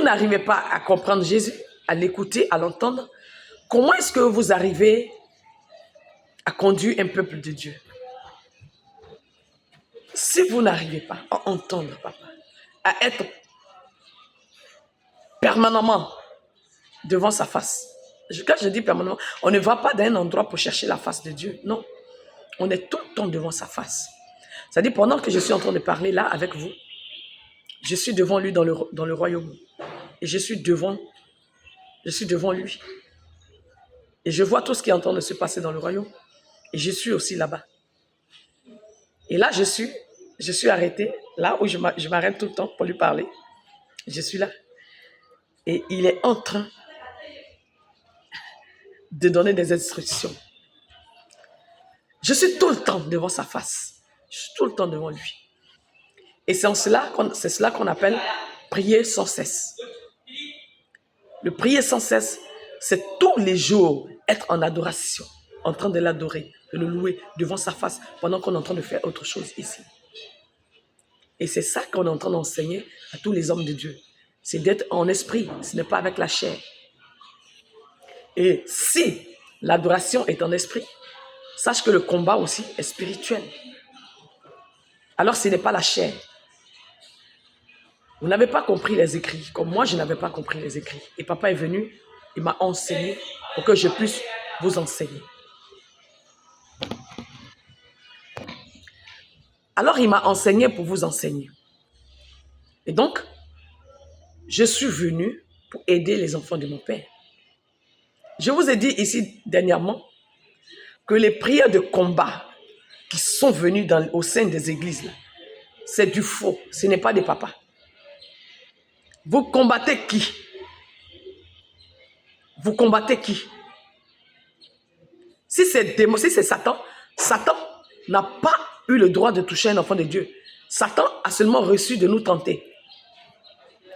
n'arrivez pas à comprendre Jésus, à l'écouter, à l'entendre, comment est-ce que vous arrivez à conduire un peuple de Dieu? Si vous n'arrivez pas à entendre papa, à être permanemment devant sa face. Quand je dis permanemment, on ne va pas d'un endroit pour chercher la face de Dieu. Non, on est tout le temps devant sa face. C'est-à-dire, pendant que je suis en train de parler là avec vous, je suis devant lui dans le royaume. Et je suis devant lui. Et je vois tout ce qui est en train de se passer dans le royaume. Et je suis aussi là-bas. Et là, je suis arrêté, là où je m'arrête tout le temps pour lui parler. Je suis là. Et il est en train de donner des instructions. Je suis tout le temps devant sa face. Je suis tout le temps devant lui. Et c'est cela qu'on appelle prier sans cesse. Le prier sans cesse, c'est tous les jours être en adoration, en train de l'adorer, de le louer devant sa face pendant qu'on est en train de faire autre chose ici. Et c'est ça qu'on est en train d'enseigner à tous les hommes de Dieu. C'est d'être en esprit, ce n'est pas avec la chair. Et si l'adoration est en esprit, sache que le combat aussi est spirituel. Alors ce n'est pas la chair. Vous n'avez pas compris les écrits, comme moi je n'avais pas compris les écrits. Et papa est venu, il m'a enseigné pour que je puisse vous enseigner. Alors il m'a enseigné pour vous enseigner. Et donc, je suis venu pour aider les enfants de mon Père. Je vous ai dit ici dernièrement que les prières de combat qui sont venues au sein des églises, c'est du faux, ce n'est pas des papas. Vous combattez qui? Vous combattez qui? Si c'est Satan, Satan n'a pas eu le droit de toucher un enfant de Dieu. Satan a seulement reçu de nous tenter.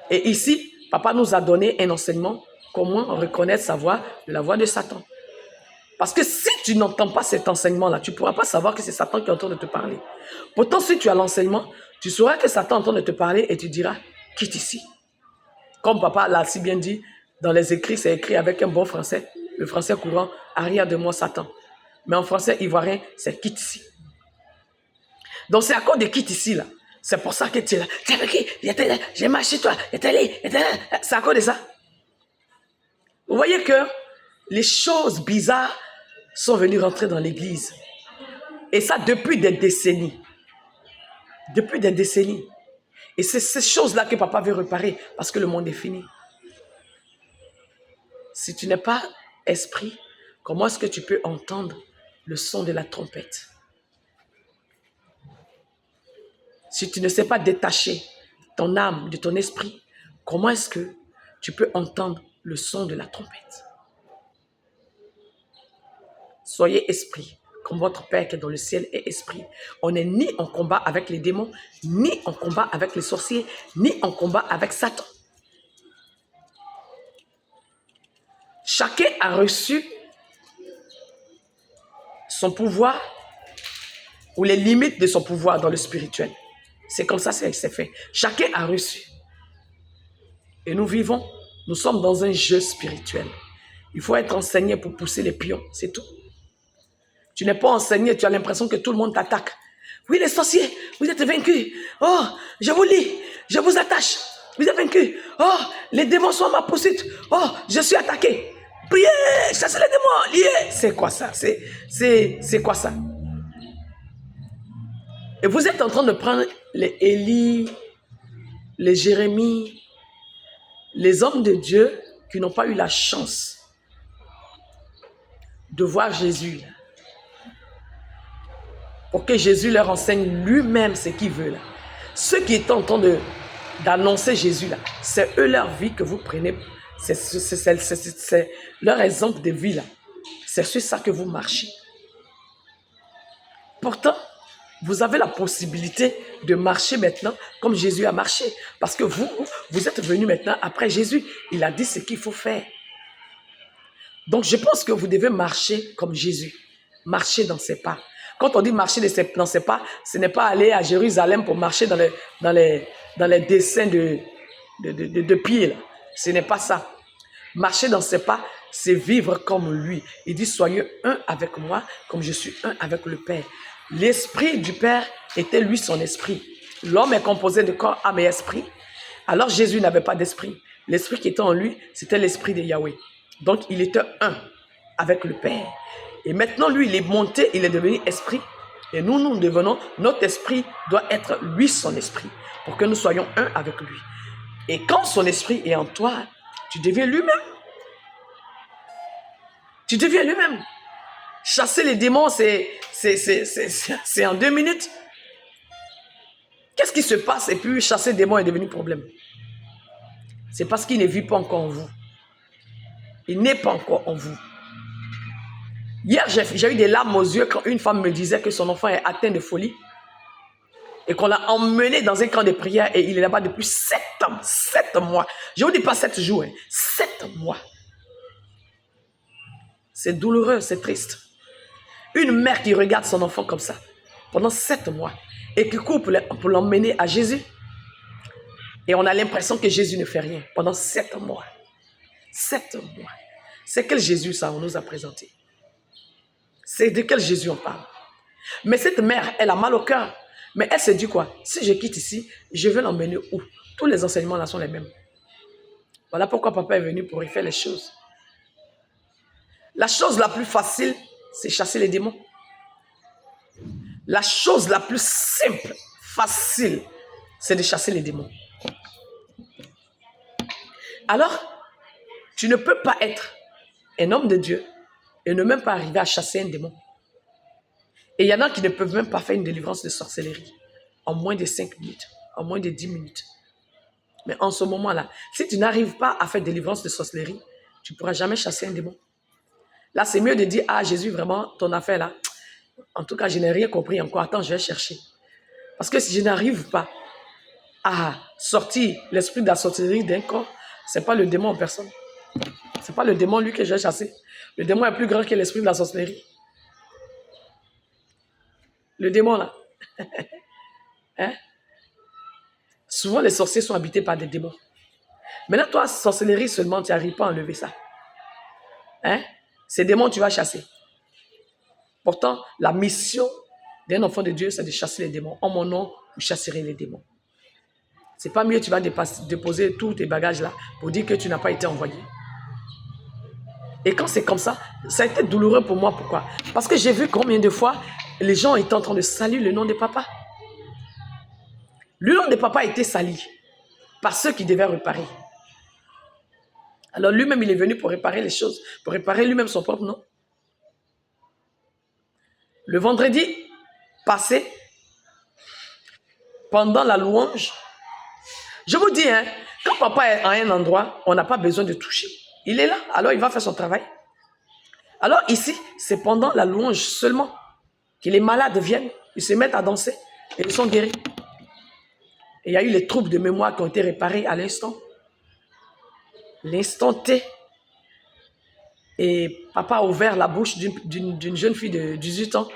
Et ici, papa nous a donné un enseignement, comment reconnaître sa voix de la voix de Satan. Parce que si tu n'entends pas cet enseignement-là, tu ne pourras pas savoir que c'est Satan qui est en train de te parler. Pourtant, si tu as l'enseignement, tu sauras que Satan est en train de te parler et tu diras, quitte ici. Comme papa l'a si bien dit, dans les écrits, c'est écrit avec un bon français, le français courant, arrière de moi Satan. Mais en français ivoirien, c'est quitte ici. Donc c'est à cause de quitte ici, là. C'est pour ça que tu es là. Tu es avec qui? J'étais là, j'ai marché toi, j'étais là. C'est à cause de ça. Vous voyez que les choses bizarres sont venues rentrer dans l'église. Et ça depuis des décennies. Depuis des décennies. Et c'est ces choses-là que papa veut réparer parce que le monde est fini. Si tu n'es pas esprit, comment est-ce que tu peux entendre le son de la trompette? Si tu ne sais pas détacher ton âme de ton esprit, comment est-ce que tu peux entendre le son de la trompette? Soyez esprit, comme votre Père qui est dans le ciel est esprit. On n'est ni en combat avec les démons, ni en combat avec les sorciers, ni en combat avec Satan. Chacun a reçu son pouvoir ou les limites de son pouvoir dans le spirituel. C'est comme ça que c'est fait. Chacun a reçu. Et nous vivons, nous sommes dans un jeu spirituel. Il faut être enseigné pour pousser les pions, c'est tout. Tu n'es pas enseigné, tu as l'impression que tout le monde t'attaque. Oui, les sorciers, vous êtes vaincus. Oh, je vous lis, je vous attache. Vous êtes vaincus. Oh, les démons sont à ma poursuite. Oh, je suis attaqué. Priez, chassez les démons, liez. C'est quoi ça? C'est quoi ça? Et vous êtes en train de prendre les Élie, les Jérémie, les hommes de Dieu qui n'ont pas eu la chance de voir Jésus. Pour que Jésus leur enseigne lui-même ce qu'il veut. Là. Ceux qui étaient en train d'annoncer Jésus, là, c'est eux leur vie que vous prenez. C'est leur exemple de vie. C'est sur ça que vous marchez. Pourtant, vous avez la possibilité de marcher maintenant comme Jésus a marché. Parce que vous êtes venus maintenant après Jésus. Il a dit ce qu'il faut faire. Donc, je pense que vous devez marcher comme Jésus. Marcher dans ses pas. Quand on dit marcher dans ses pas, ce n'est pas aller à Jérusalem pour marcher dans les dessins de pieds. Là. Ce n'est pas ça. Marcher dans ses pas, c'est vivre comme lui. Il dit, soyez un avec moi, comme je suis un avec le Père. L'esprit du Père était lui son esprit. L'homme est composé de corps, âme et esprit. Alors Jésus n'avait pas d'esprit. L'esprit qui était en lui, c'était l'esprit de Yahweh. Donc il était un avec le Père. Et maintenant, lui, il est monté, il est devenu esprit. Et nous devenons, notre esprit doit être lui son esprit, pour que nous soyons un avec lui. Et quand son esprit est en toi, tu deviens lui-même. Tu deviens lui-même. Chasser les démons, c'est en 2 minutes. Qu'est-ce qui se passe? Et puis chasser les démons est devenu problème. C'est parce qu'il ne vit pas encore en vous. Il n'est pas encore en vous. Hier, j'ai eu des larmes aux yeux quand une femme me disait que son enfant est atteint de folie et qu'on l'a emmené dans un camp de prière et il est là-bas depuis 7 ans, 7 mois. Je ne vous dis pas 7 jours, 7 mois. C'est douloureux, c'est triste. Une mère qui regarde son enfant comme ça pendant 7 mois et qui court pour l'emmener à Jésus. Et on a l'impression que Jésus ne fait rien pendant 7 mois. 7 mois. C'est quel Jésus ça on nous a présenté? C'est de quel Jésus on parle? Mais cette mère, elle a mal au cœur. Mais elle se dit quoi? Si je quitte ici, je vais l'emmener où? Tous les enseignements là sont les mêmes. Voilà pourquoi papa est venu pour y faire les choses. La chose la plus facile, c'est chasser les démons. La chose la plus simple, facile, c'est de chasser les démons. Alors, tu ne peux pas être un homme de Dieu et ne même pas arriver à chasser un démon. Et il y en a qui ne peuvent même pas faire une délivrance de sorcellerie en moins de 5 minutes, en moins de 10 minutes. Mais en ce moment-là, si tu n'arrives pas à faire délivrance de sorcellerie, tu ne pourras jamais chasser un démon. Là, c'est mieux de dire, ah Jésus, vraiment, ton affaire là, en tout cas, je n'ai rien compris encore, attends, je vais chercher. Parce que si je n'arrive pas à sortir l'esprit de la sorcellerie d'un corps, ce n'est pas le démon en personne. Ce n'est pas le démon, lui, que je vais chasser. Le démon est plus grand que l'esprit de la sorcellerie. Le démon, là. Hein? Souvent, les sorciers sont habités par des démons. Maintenant, toi, sorcellerie seulement, tu n'arrives pas à enlever ça. Hein? Ces démons, tu vas chasser. Pourtant, la mission d'un enfant de Dieu, c'est de chasser les démons. En mon nom, vous chasserez les démons. C'est pas mieux, tu vas déposer tous tes bagages là pour dire que tu n'as pas été envoyé. Et quand c'est comme ça a été douloureux pour moi. Pourquoi? Parce que j'ai vu combien de fois les gens étaient en train de salir le nom de papa. Le nom de papa a été sali par ceux qui devaient réparer. Alors lui-même, il est venu pour réparer les choses, pour réparer lui-même son propre nom. Le vendredi passé, pendant la louange, je vous dis, hein, quand papa est à un endroit, on n'a pas besoin de toucher. Il est là, alors il va faire son travail. Alors ici, c'est pendant la louange seulement que les malades viennent, ils se mettent à danser et ils sont guéris. Et il y a eu les troubles de mémoire qui ont été réparés à l'instant. L'instant T. Et papa a ouvert la bouche d'une jeune fille de 18 ans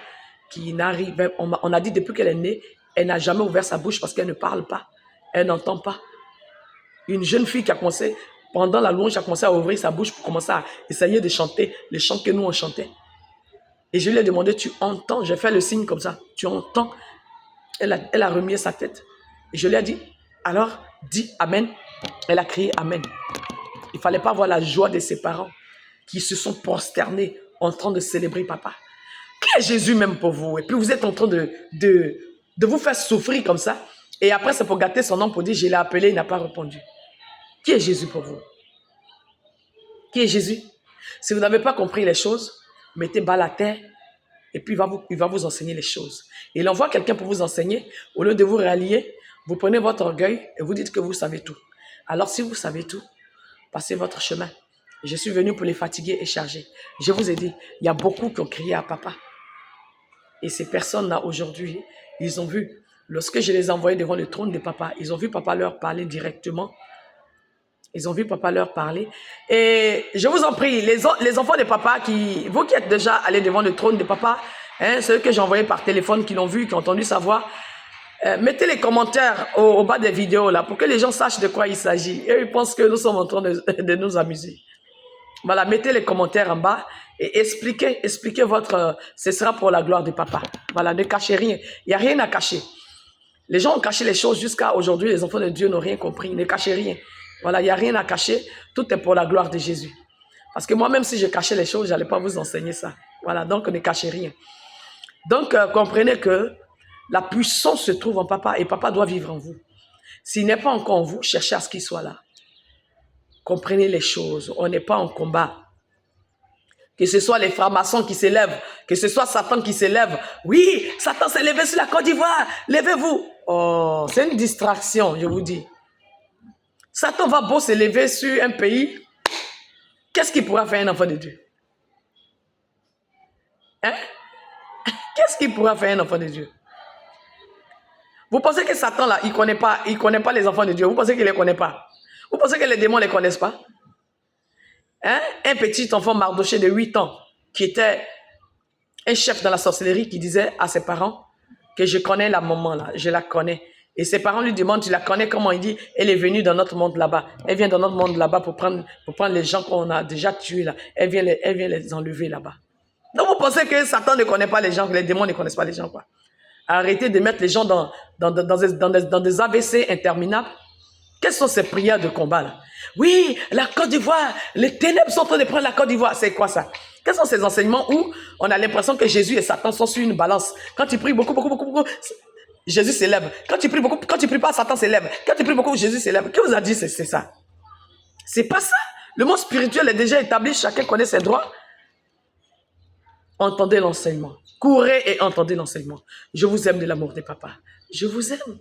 qui n'arrive, on a dit depuis qu'elle est née, elle n'a jamais ouvert sa bouche parce qu'elle ne parle pas, elle n'entend pas. Une jeune fille qui a commencé, pendant la louange, a commencé à ouvrir sa bouche pour commencer à essayer de chanter les chants que nous on chantait. Et je lui ai demandé, tu entends? J'ai fait le signe comme ça, tu entends? Elle a remis sa tête. Et je lui ai dit, alors, dis Amen. Elle a crié Amen. Il ne fallait pas voir la joie de ses parents qui se sont prosternés en train de célébrer papa. Qui est Jésus même pour vous? Et puis vous êtes en train de vous faire souffrir comme ça. Et après, c'est pour gâter son nom, pour dire, je l'ai appelé, il n'a pas répondu. Qui est Jésus pour vous? Qui est Jésus? Si vous n'avez pas compris les choses, mettez bas la terre et puis il va vous enseigner les choses. Et il envoie quelqu'un pour vous enseigner. Au lieu de vous rallier, vous prenez votre orgueil et vous dites que vous savez tout. Alors si vous savez tout, passez votre chemin. Je suis venu pour les fatiguer et charger. Je vous ai dit, il y a beaucoup qui ont crié à papa. Et ces personnes-là, aujourd'hui, ils ont vu, lorsque je les ai envoyés devant le trône de papa, ils ont vu papa leur parler directement. Ils ont vu papa leur parler. Et je vous en prie, les enfants de papa, vous qui êtes déjà allés devant le trône de papa, hein, ceux que j'ai envoyés par téléphone, qui l'ont vu, qui ont entendu sa voix, Mettez les commentaires au bas des vidéos là pour que les gens sachent de quoi il s'agit. Et ils pensent que nous sommes en train de nous amuser. Voilà, mettez les commentaires en bas et expliquez votre... ce sera pour la gloire de papa. Voilà, ne cachez rien. Il n'y a rien à cacher. Les gens ont caché les choses jusqu'à aujourd'hui. Les enfants de Dieu n'ont rien compris. Ne cachez rien. Voilà, il n'y a rien à cacher. Tout est pour la gloire de Jésus. Parce que moi, même si je cachais les choses, je n'allais pas vous enseigner ça. Voilà, donc ne cachez rien. Donc, comprenez que la puissance se trouve en papa et papa doit vivre en vous. S'il n'est pas encore en vous, cherchez à ce qu'il soit là. Comprenez les choses. On n'est pas en combat. Que ce soit les francs-maçons qui s'élèvent, que ce soit Satan qui s'élève. Oui, Satan s'est levé sur la Côte d'Ivoire. Levez-vous. Oh, c'est une distraction, je vous dis. Satan va beau se lever sur un pays. Qu'est-ce qu'il pourra faire un enfant de Dieu? Hein? Qu'est-ce qu'il pourra faire un enfant de Dieu? Vous pensez que Satan, là, il connaît pas les enfants de Dieu? Vous pensez qu'il ne les connaît pas? Vous pensez que les démons ne les connaissent pas? Hein? Un petit enfant Mardoché de 8 ans, qui était un chef dans la sorcellerie, qui disait à ses parents que je connais la maman, là, je la connais. Et ses parents lui demandent, tu la connais comment? Il dit, elle est venue dans notre monde là-bas. Elle vient dans notre monde là-bas pour prendre les gens qu'on a déjà tués là. Elle vient les enlever là-bas. Donc vous pensez que Satan ne connaît pas les gens, que les démons ne connaissent pas les gens, quoi? Arrêtez de mettre les gens dans des AVC interminables. Quelles sont ces prières de combat là? Oui, la Côte d'Ivoire, les ténèbres sont en train de prendre la Côte d'Ivoire. C'est quoi ça? Quels sont ces enseignements où on a l'impression que Jésus et Satan sont sur une balance? Quand tu pries beaucoup, Jésus s'élève. Quand tu pries pas, Satan s'élève. Quand tu pries beaucoup, Jésus s'élève. Qui vous a dit c'est ça? C'est pas ça. Le monde spirituel est déjà établi, chacun connaît ses droits. Entendez l'enseignement. Courez et entendez l'enseignement. Je vous aime de l'amour des papas. Je vous aime.